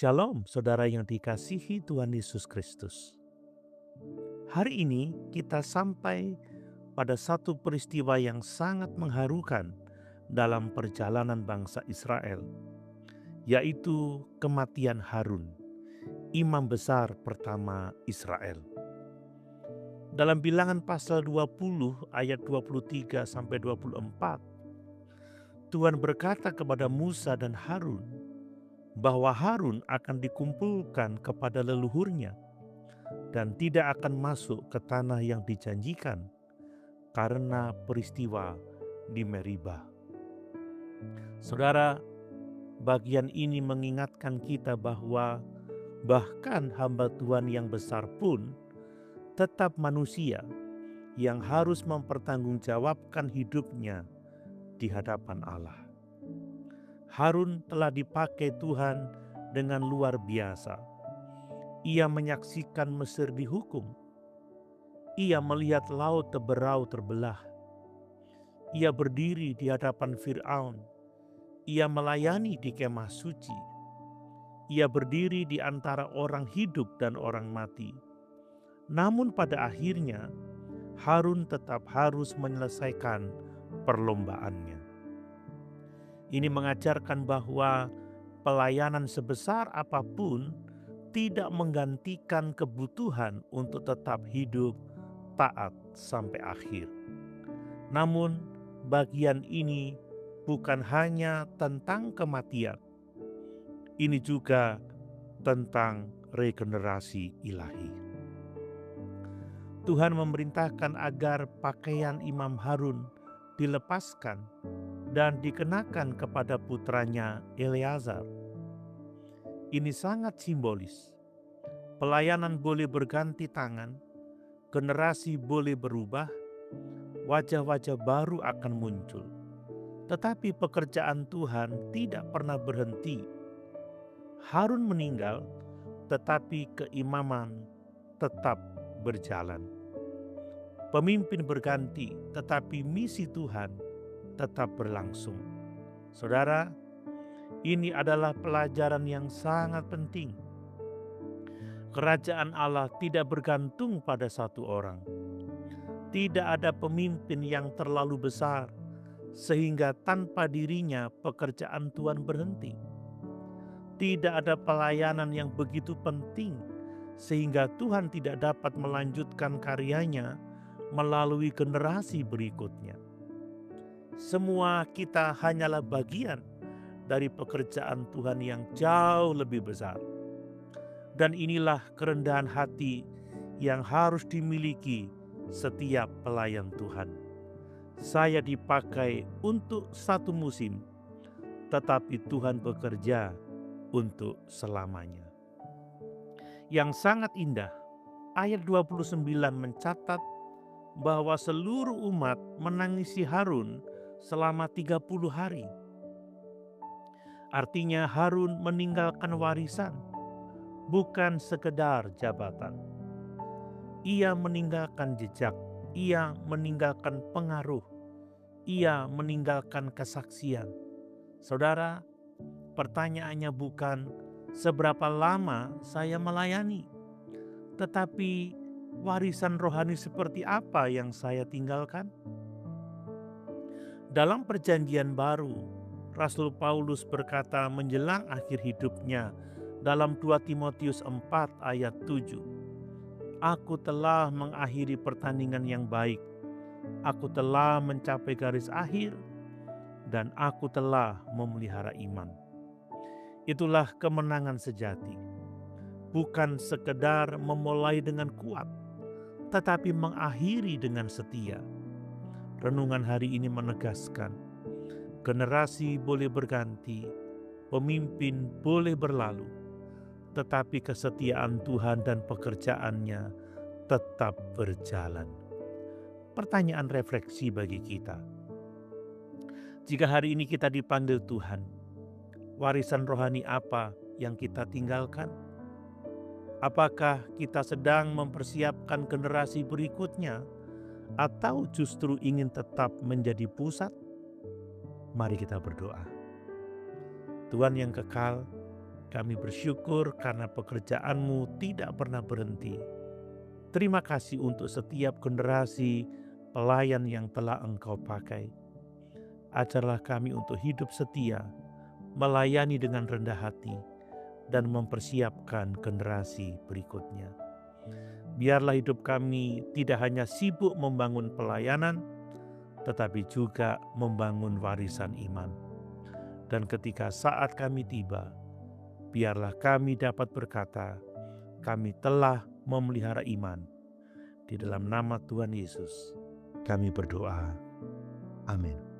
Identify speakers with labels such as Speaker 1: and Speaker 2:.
Speaker 1: Shalom, saudara yang dikasihi Tuhan Yesus Kristus. Hari ini kita sampai pada satu peristiwa yang sangat mengharukan dalam perjalanan bangsa Israel, yaitu kematian Harun, imam besar pertama Israel. Dalam Bilangan pasal 20 ayat 23 sampai 24, Tuhan berkata kepada Musa dan Harun bahwa Harun akan dikumpulkan kepada leluhurnya dan tidak akan masuk ke tanah yang dijanjikan karena peristiwa di Meribah. Saudara, bagian ini mengingatkan kita bahwa bahkan hamba Tuhan yang besar pun tetap manusia yang harus mempertanggungjawabkan hidupnya di hadapan Allah. Harun telah dipakai Tuhan dengan luar biasa. Ia menyaksikan Mesir dihukum. Ia melihat laut berau terbelah. Ia berdiri di hadapan Fir'aun. Ia melayani di kemah suci. Ia berdiri di antara orang hidup dan orang mati. Namun pada akhirnya, Harun tetap harus menyelesaikan perlombaannya. Ini mengajarkan bahwa pelayanan sebesar apapun tidak menggantikan kebutuhan untuk tetap hidup taat sampai akhir. Namun bagian ini bukan hanya tentang kematian, ini juga tentang regenerasi ilahi. Tuhan memerintahkan agar pakaian Imam Harun dilepaskan dan dikenakan kepada putranya Eleazar. Ini sangat simbolis. Pelayanan boleh berganti tangan, generasi boleh berubah, wajah-wajah baru akan muncul. Tetapi pekerjaan Tuhan tidak pernah berhenti. Harun meninggal, tetapi keimaman tetap berjalan. Pemimpin berganti, tetapi misi Tuhan tetap berlangsung. Saudara, ini adalah pelajaran yang sangat penting. Kerajaan Allah tidak bergantung pada satu orang. Tidak ada pemimpin yang terlalu besar sehingga tanpa dirinya pekerjaan Tuhan berhenti. Tidak ada pelayanan yang begitu penting sehingga Tuhan tidak dapat melanjutkan karyanya melalui generasi berikutnya. Semua kita hanyalah bagian dari pekerjaan Tuhan yang jauh lebih besar. Dan inilah kerendahan hati yang harus dimiliki setiap pelayan Tuhan. Saya dipakai untuk satu musim, tetapi Tuhan bekerja untuk selamanya. Yang sangat indah, ayat 29 mencatat bahwa seluruh umat menangisi Harun selama 30 hari. Artinya Harun meninggalkan warisan, bukan sekedar jabatan. Ia meninggalkan jejak, ia meninggalkan pengaruh, ia meninggalkan kesaksian. Saudara, pertanyaannya bukan seberapa lama saya melayani, tetapi warisan rohani seperti apa yang saya tinggalkan? Dalam perjanjian baru, Rasul Paulus berkata menjelang akhir hidupnya dalam 2 Timotius 4 ayat 7. Aku telah mengakhiri pertandingan yang baik. Aku telah mencapai garis akhir dan aku telah memelihara iman. Itulah kemenangan sejati. Bukan sekedar memulai dengan kuat, tetapi mengakhiri dengan setia. Renungan hari ini menegaskan, generasi boleh berganti, pemimpin boleh berlalu, tetapi kesetiaan Tuhan dan pekerjaannya tetap berjalan. Pertanyaan refleksi bagi kita. Jika hari ini kita dipanggil Tuhan, warisan rohani apa yang kita tinggalkan? Apakah kita sedang mempersiapkan generasi berikutnya atau justru ingin tetap menjadi pusat? Mari kita berdoa. Tuhan yang kekal, Kami bersyukur karena pekerjaan-Mu tidak pernah berhenti. Terima kasih untuk setiap generasi pelayan yang telah Engkau pakai. Ajarlah kami untuk hidup setia, melayani dengan rendah hati, dan mempersiapkan generasi berikutnya. Biarlah hidup kami tidak hanya sibuk membangun pelayanan, tetapi juga membangun warisan iman. Dan ketika saat kami tiba, biarlah kami dapat berkata, kami telah memelihara iman. Di dalam nama Tuhan Yesus, kami berdoa. Amin.